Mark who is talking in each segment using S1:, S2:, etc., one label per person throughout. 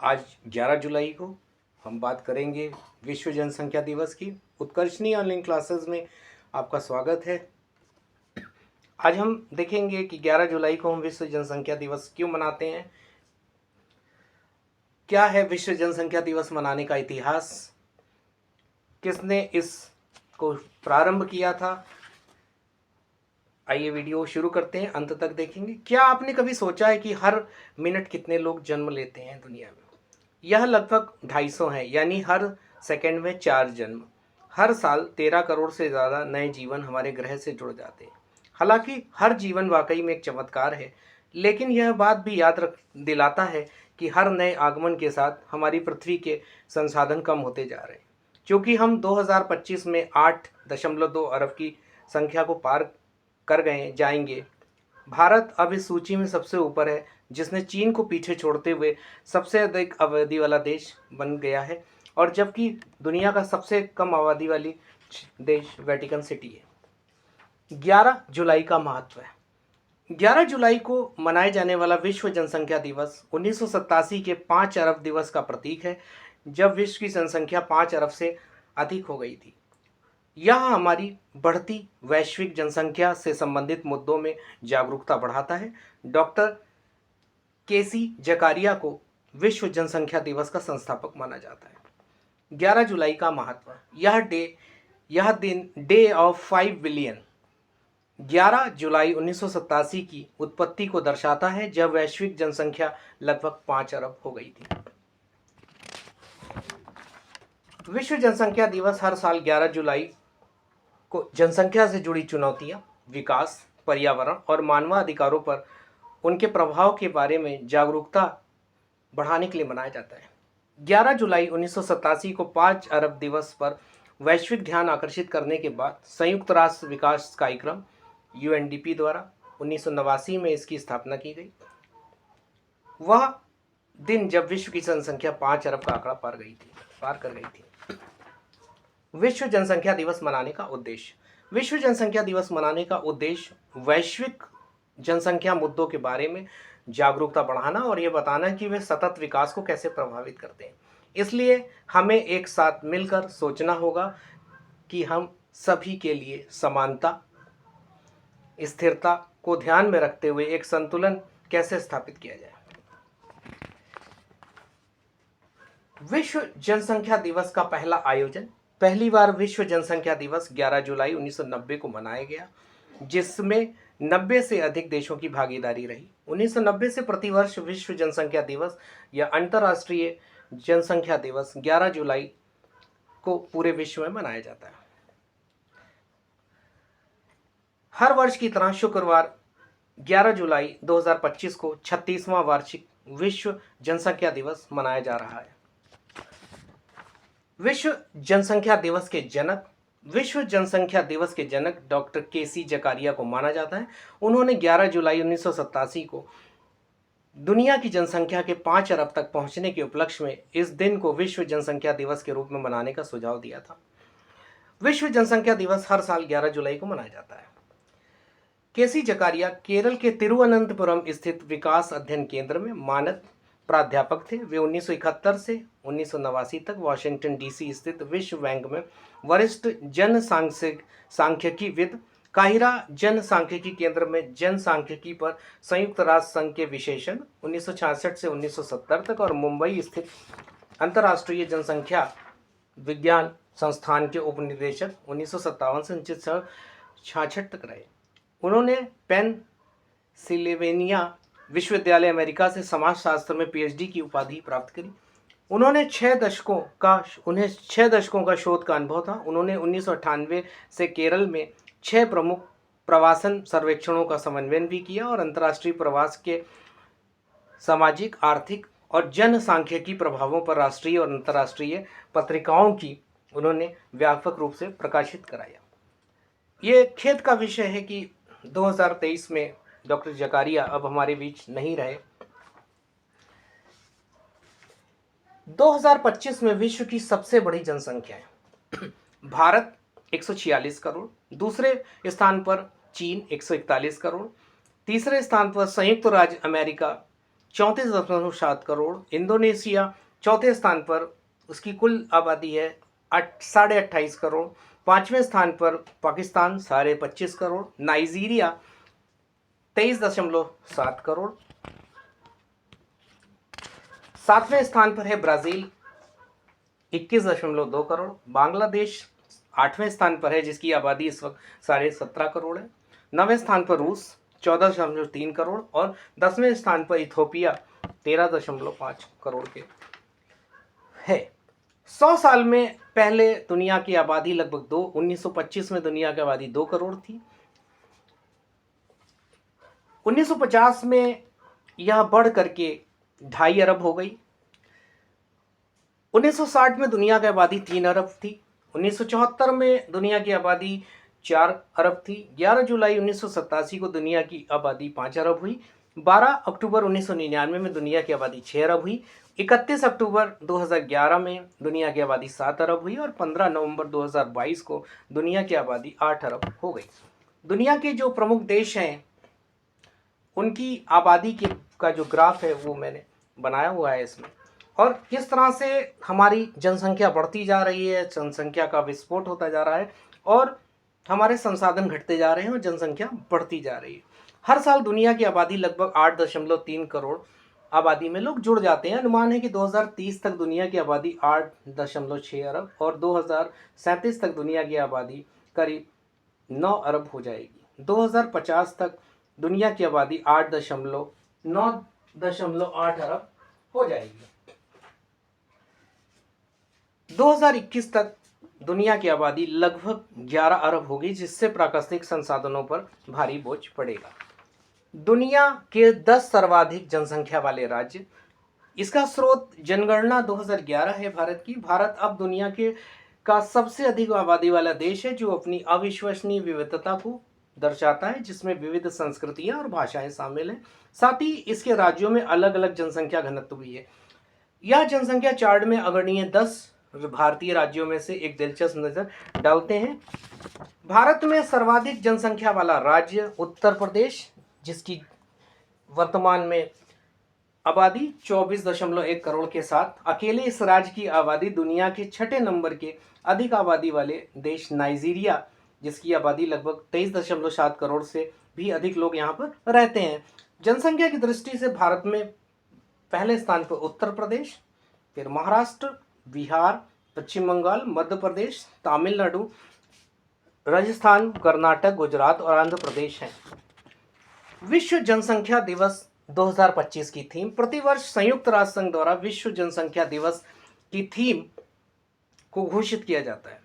S1: आज 11 जुलाई को हम बात करेंगे विश्व जनसंख्या दिवस की। उत्कर्षणी ऑनलाइन क्लासेस में आपका स्वागत है। आज हम देखेंगे कि 11 जुलाई को हम विश्व जनसंख्या दिवस क्यों मनाते हैं, क्या है विश्व जनसंख्या दिवस मनाने का इतिहास, किसने इसको प्रारंभ किया था। आइए वीडियो शुरू करते हैं, अंत तक देखेंगे। क्या आपने कभी सोचा है कि हर मिनट कितने लोग जन्म लेते हैं दुनिया में? यह लगभग 250 है, यानी हर सेकंड में 4 जन्म। हर साल 13 करोड़ से ज़्यादा नए जीवन हमारे ग्रह से जुड़ जाते हैं। हालांकि हर जीवन वाकई में एक चमत्कार है, लेकिन यह बात भी याद रख दिलाता है कि हर नए आगमन के साथ हमारी पृथ्वी के संसाधन कम होते जा रहे हैं। क्योंकि हम 2025 में 8.2 अरब की संख्या को पार कर गए जाएंगे। भारत अब इस सूची में सबसे ऊपर है, जिसने चीन को पीछे छोड़ते हुए सबसे अधिक आबादी वाला देश बन गया है, और जबकि दुनिया का सबसे कम आबादी वाली देश वेटिकन सिटी है। 11 जुलाई का महत्व है। 11 जुलाई को मनाए जाने वाला विश्व जनसंख्या दिवस 1987 के 5 अरब दिवस का प्रतीक है, जब विश्व की जनसंख्या 5 अरब से अधिक हो गई थी। यह हमारी बढ़ती वैश्विक जनसंख्या से संबंधित मुद्दों में जागरूकता बढ़ाता है। डॉक्टर केसी जकारिया को विश्व जनसंख्या दिवस का संस्थापक माना जाता है। 11 जुलाई का महत्व। यह दिन डे ऑफ 5 बिलियन 11 जुलाई 1987 की उत्पत्ति को दर्शाता है, जब वैश्विक जनसंख्या लगभग 5 अरब हो गई थी। विश्व जनसंख्या दिवस हर साल 11 जुलाई को जनसंख्या से जुड़ी चुनौतियां, विकास, पर्यावरण और मानवाधिकारों पर उनके प्रभाव के बारे में जागरूकता बढ़ाने के लिए मनाया जाता है। 11 जुलाई 1987 को 5 अरब दिवस पर वैश्विक ध्यान आकर्षित करने के बाद संयुक्त राष्ट्र विकास कार्यक्रम UNDP द्वारा 1989 में इसकी स्थापना की गई। वह दिन जब विश्व की जनसंख्या 5 अरब का आंकड़ा पार कर गई थी। विश्व जनसंख्या दिवस मनाने का उद्देश्य। विश्व जनसंख्या दिवस मनाने का उद्देश्य वैश्विक जनसंख्या मुद्दों के बारे में जागरूकता बढ़ाना और यह बताना कि वे सतत विकास को कैसे प्रभावित करते हैं। इसलिए हमें एक साथ मिलकर सोचना होगा कि हम सभी के लिए समानता, स्थिरता को ध्यान में रखते हुए एक संतुलन कैसे स्थापित किया जाए। विश्व जनसंख्या दिवस का पहला आयोजन। पहली बार विश्व जनसंख्या दिवस 11 जुलाई 1990 को मनाया गया, जिसमें 90 से अधिक देशों की भागीदारी रही। 1990 से प्रतिवर्ष विश्व जनसंख्या दिवस या अंतर्राष्ट्रीय जनसंख्या दिवस 11 जुलाई को पूरे विश्व में मनाया जाता है। हर वर्ष की तरह शुक्रवार 11 जुलाई 2025 को 36वां वार्षिक विश्व जनसंख्या दिवस मनाया जा रहा है। विश्व जनसंख्या दिवस के जनक। विश्व जनसंख्या दिवस के जनक डॉक्टर केसी जकारिया को माना जाता है। उन्होंने 11 जुलाई 1987 को दुनिया की जनसंख्या के 5 अरब तक पहुंचने के उपलक्ष्य में इस दिन को विश्व जनसंख्या दिवस के रूप में मनाने का सुझाव दिया था। विश्व जनसंख्या दिवस हर साल 11 जुलाई को मनाया जाता है। केसी जकारिया केरल के तिरुवनंतपुरम स्थित विकास अध्ययन केंद्र में मानद प्राध्यापक थे। वे 1971 से 1989 तक वाशिंगटन DC स्थित विश्व बैंक में वरिष्ठ जन सांख्यिकीविद, काहिरा जन सांख्यिकी केंद्र में जन सांख्यिकी पर संयुक्त राष्ट्र संघ के विशेषण 1966 से 1970 तक और मुंबई स्थित अंतर्राष्ट्रीय जनसंख्या विज्ञान संस्थान के उपनिदेशक 1957 से 1966 तक रहे। उन्होंने पेनसिल्वेनिया विश्वविद्यालय अमेरिका से समाजशास्त्र में PhD की उपाधि प्राप्त करी। उन्हें 6 दशकों का शोध का अनुभव था। उन्होंने 1998 से केरल में 6 प्रमुख प्रवासन सर्वेक्षणों का समन्वय भी किया और अंतर्राष्ट्रीय प्रवास के सामाजिक, आर्थिक और जन सांख्यिकी प्रभावों पर राष्ट्रीय और अंतर्राष्ट्रीय पत्रिकाओं की उन्होंने व्यापक रूप से प्रकाशित कराया। ये खेद का विषय है कि 2023 में डॉक्टर जकारिया अब हमारे बीच नहीं रहे। 2025 में विश्व की सबसे बड़ी जनसंख्या है। भारत 146 करोड़, दूसरे स्थान पर चीन 141 करोड़, तीसरे स्थान पर संयुक्त राज्य अमेरिका 34.7 करोड़। इंडोनेशिया चौथे स्थान पर, उसकी कुल आबादी है 28.5 करोड़। पाँचवें स्थान पर पाकिस्तान 25.5 करोड़। नाइजीरिया 23.7 करोड़। सातवें स्थान पर है ब्राज़ील 21.2 करोड़। बांग्लादेश आठवें स्थान पर है, जिसकी आबादी इस वक्त 17.5 करोड़ है। नवें स्थान पर रूस 14.3 करोड़ और 10वें स्थान पर इथोपिया 13.5 करोड़ के है। 100 साल में पहले दुनिया की आबादी लगभग 1925 में दुनिया की आबादी 2 करोड़ थी। 1950 में यह बढ़ करके 2.5 अरब हो गई। 1960 में दुनिया की आबादी 3 अरब थी। 1974 में दुनिया की आबादी 4 अरब थी। 11 जुलाई 1987 को दुनिया की आबादी 5 अरब हुई। 12 अक्टूबर 1999 में दुनिया की आबादी 6 अरब हुई। 31 अक्टूबर 2011 में दुनिया की आबादी 7 अरब हुई और 15 नवंबर 2022 को दुनिया की आबादी 8 अरब हो गई। दुनिया के जो प्रमुख देश हैं उनकी आबादी का जो ग्राफ है वो मैंने बनाया हुआ है इसमें, और किस तरह से हमारी जनसंख्या बढ़ती जा रही है, जनसंख्या का विस्फोट होता जा रहा है और हमारे संसाधन घटते जा रहे हैं और जनसंख्या बढ़ती जा रही है। हर साल दुनिया की आबादी लगभग 8.3 करोड़ आबादी में लोग जुड़ जाते हैं। अनुमान है कि 2030 तक दुनिया की आबादी 8.6 अरब और 2037 तक दुनिया की आबादी करीब 9 अरब हो जाएगी। 2050 तक दुनिया की आबादी 9.8 अरब हो जाएगी। 2021 तक दुनिया की आबादी लगभग 11 अरब होगी, जिससे प्राकृतिक संसाधनों पर भारी बोझ पड़ेगा। दुनिया के 10 सर्वाधिक जनसंख्या वाले राज्य, इसका स्रोत जनगणना 2011 है भारत की। भारत अब दुनिया का सबसे अधिक आबादी वाला देश है, जो अपनी अविश्वसनीय विविधता को दर्शाता है, जिसमें विविध संस्कृतियां और भाषाएं शामिल हैं। साथ ही इसके राज्यों में अलग अलग जनसंख्या घनत्व भी है। यह जनसंख्या चार्ट में अग्रणीय 10 भारतीय राज्यों में से एक दिलचस्प नजर डालते हैं। भारत में सर्वाधिक जनसंख्या वाला राज्य उत्तर प्रदेश, जिसकी वर्तमान में आबादी 24.1 करोड़ के साथ अकेले इस राज्य की आबादी दुनिया के 6ठे नंबर के अधिक आबादी वाले देश नाइजीरिया, जिसकी आबादी लगभग 23.7 करोड़ से भी अधिक लोग यहाँ पर रहते हैं। जनसंख्या की दृष्टि से भारत में पहले स्थान पर उत्तर प्रदेश, फिर महाराष्ट्र, बिहार, पश्चिम बंगाल, मध्य प्रदेश, तमिलनाडु, राजस्थान, कर्नाटक, गुजरात और आंध्र प्रदेश हैं। विश्व जनसंख्या दिवस 2025 की थीम। प्रतिवर्ष संयुक्त राष्ट्र संघ द्वारा विश्व जनसंख्या दिवस की थीम को घोषित किया जाता है।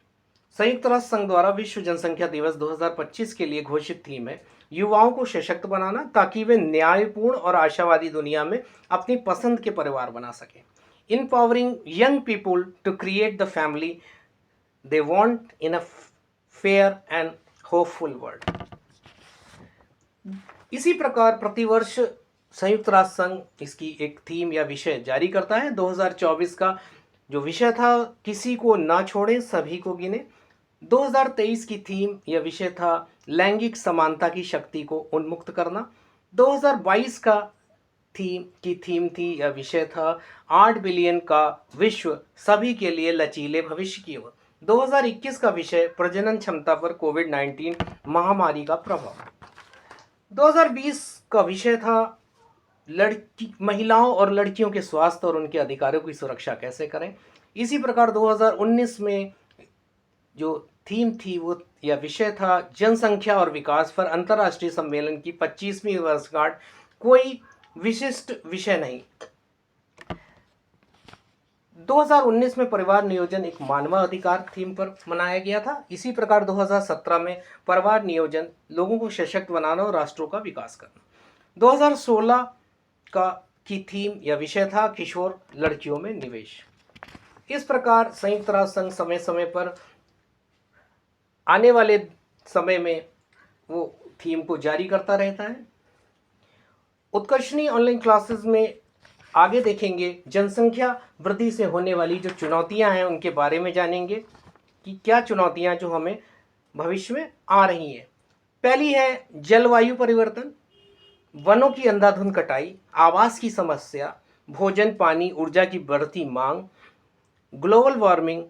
S1: संयुक्त राष्ट्र संघ द्वारा विश्व जनसंख्या दिवस 2025 के लिए घोषित थीम है युवाओं को सशक्त बनाना, ताकि वे न्यायपूर्ण और आशावादी दुनिया में अपनी पसंद के परिवार बना सकें। Empowering young people to create the family they want in a fair and hopeful world। इसी प्रकार प्रतिवर्ष संयुक्त राष्ट्र संघ इसकी एक थीम या विषय जारी करता है। 2024 का जो विषय था, किसी को ना छोड़ें, सभी को गिने। 2023 की थीम या विषय था लैंगिक समानता की शक्ति को उन्मुक्त करना। 2022 का थीम थी या विषय था 8 बिलियन का विश्व, सभी के लिए लचीले भविष्य की ओर। 2021 का विषय प्रजनन क्षमता पर कोविड-19 महामारी का प्रभाव। 2020 का विषय था महिलाओं और लड़कियों के स्वास्थ्य और उनके अधिकारों की सुरक्षा कैसे करें। इसी प्रकार 2019 में जो थीम थी वो या विषय था जनसंख्या और विकास पर अंतर्राष्ट्रीय सम्मेलन की 25वीं वर्षगांठ, कोई विशिष्ट विषय नहीं। 2019 में परिवार नियोजन एक मानवाधिकार थीम पर मनाया गया था। इसी प्रकार 2017 में परिवार नियोजन लोगों को सशक्त बनाना और राष्ट्रों का विकास करना। 2016 की थीम या विषय था किशोर लड़कियों में निवेश। इस प्रकार संयुक्त राष्ट्र संघ समय समय पर आने वाले समय में वो थीम को जारी करता रहता है। उत्कर्षणी ऑनलाइन क्लासेस में आगे देखेंगे जनसंख्या वृद्धि से होने वाली जो चुनौतियां हैं उनके बारे में जानेंगे कि क्या चुनौतियां जो हमें भविष्य में आ रही हैं। पहली है जलवायु परिवर्तन। वनों की अंधाधुंध कटाई, आवास की समस्या, भोजन, पानी, ऊर्जा की बढ़ती मांग, ग्लोबल वार्मिंग,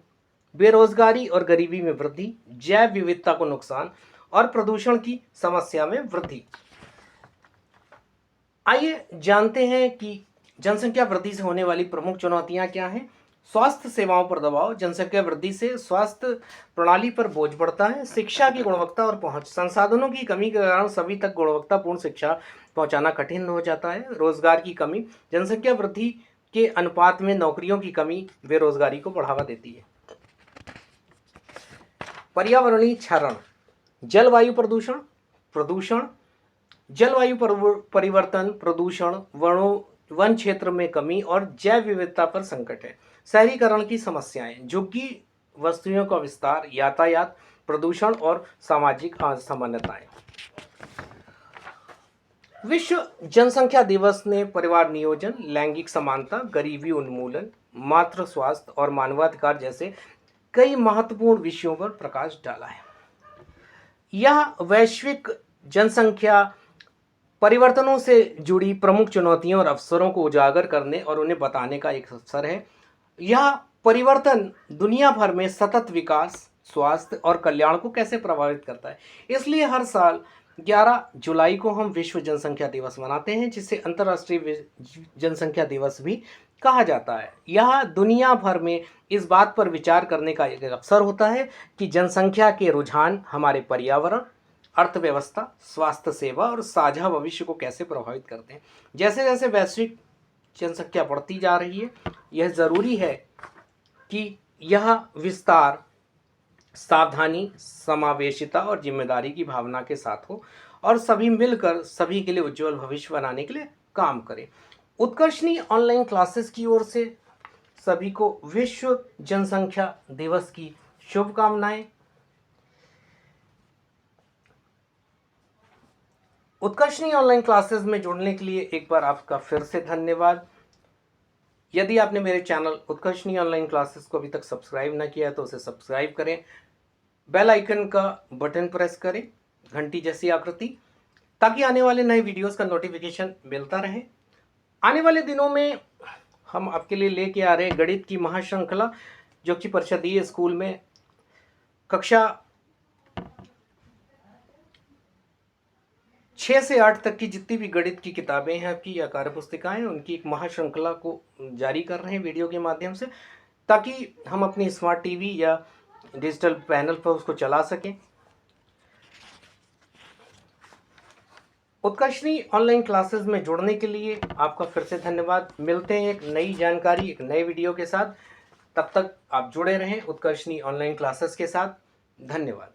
S1: बेरोजगारी और गरीबी में वृद्धि, जैव विविधता को नुकसान और प्रदूषण की समस्या में वृद्धि। आइए जानते हैं कि जनसंख्या वृद्धि से होने वाली प्रमुख चुनौतियां क्या हैं। स्वास्थ्य सेवाओं पर दबाव, जनसंख्या वृद्धि से स्वास्थ्य प्रणाली पर बोझ बढ़ता है। शिक्षा की गुणवत्ता और पहुंच, संसाधनों की कमी के कारण सभी तक गुणवत्तापूर्ण शिक्षा पहुंचाना कठिन हो जाता है। रोजगार की कमी, जनसंख्या वृद्धि के अनुपात में नौकरियों की कमी बेरोजगारी को बढ़ावा देती है। पर्यावरणीय क्षरण, जलवायु प्रदूषण, प्रदूषण, जलवायु परिवर्तन, प्रदूषण, वन क्षेत्र में कमी और जैव विविधता पर संकट है। शहरीकरण की समस्याएं, झुग्गी वस्तुओं का विस्तार, यातायात प्रदूषण और सामाजिक असमानताएं। विश्व जनसंख्या दिवस ने परिवार नियोजन, लैंगिक समानता, गरीबी उन्मूलन, मातृ स्वास्थ्य और मानवाधिकार जैसे कई महत्वपूर्ण विषयों पर प्रकाश डाला है। यह वैश्विक जनसंख्या परिवर्तनों से जुड़ी प्रमुख चुनौतियों और अवसरों को उजागर करने और उन्हें बताने का एक अवसर है। यह परिवर्तन दुनिया भर में सतत विकास, स्वास्थ्य और कल्याण को कैसे प्रभावित करता है। इसलिए हर साल 11 जुलाई को हम विश्व जनसंख्या दिवस मनाते हैं, जिसे अंतर्राष्ट्रीय जनसंख्या दिवस भी कहा जाता है। यह दुनिया भर में इस बात पर विचार करने का एक अवसर होता है कि जनसंख्या के रुझान हमारे पर्यावरण, अर्थव्यवस्था, स्वास्थ्य सेवा और साझा भविष्य को कैसे प्रभावित करते हैं। जैसे जैसे वैश्विक जनसंख्या बढ़ती जा रही है, यह जरूरी है कि यह विस्तार सावधानी, समावेशिता और जिम्मेदारी की भावना के साथ हो और सभी मिलकर सभी के लिए उज्जवल भविष्य बनाने के लिए काम करें। उत्कर्षणी ऑनलाइन क्लासेस की ओर से सभी को विश्व जनसंख्या दिवस की शुभकामनाएं। उत्कर्षणी ऑनलाइन क्लासेस में जुड़ने के लिए एक बार आपका फिर से धन्यवाद। यदि आपने मेरे चैनल उत्कर्षणी ऑनलाइन क्लासेस को अभी तक सब्सक्राइब ना किया है तो उसे सब्सक्राइब करें, बेल आइकन का बटन प्रेस करें, घंटी जैसी आकृति, ताकि आने वाले नए वीडियोस का नोटिफिकेशन मिलता रहे। आने वाले दिनों में हम आपके लिए लेके आ रहे हैं गणित की महाश्रृंखला, जो कि परिषदीय स्कूल में कक्षा 6 से 8 तक की जितनी भी गणित की किताबें हैं आपकी या कार्य पुस्तिकाएं, उनकी एक महाश्रृंखला को जारी कर रहे हैं वीडियो के माध्यम से, ताकि हम अपनी स्मार्ट टीवी या डिजिटल पैनल पर उसको चला सकें। उत्कर्षणी ऑनलाइन क्लासेस में जुड़ने के लिए आपका फिर से धन्यवाद। मिलते हैं एक नई जानकारी, एक नए वीडियो के साथ। तब तक आप जुड़े रहें उत्कर्षणी ऑनलाइन क्लासेस के साथ। धन्यवाद।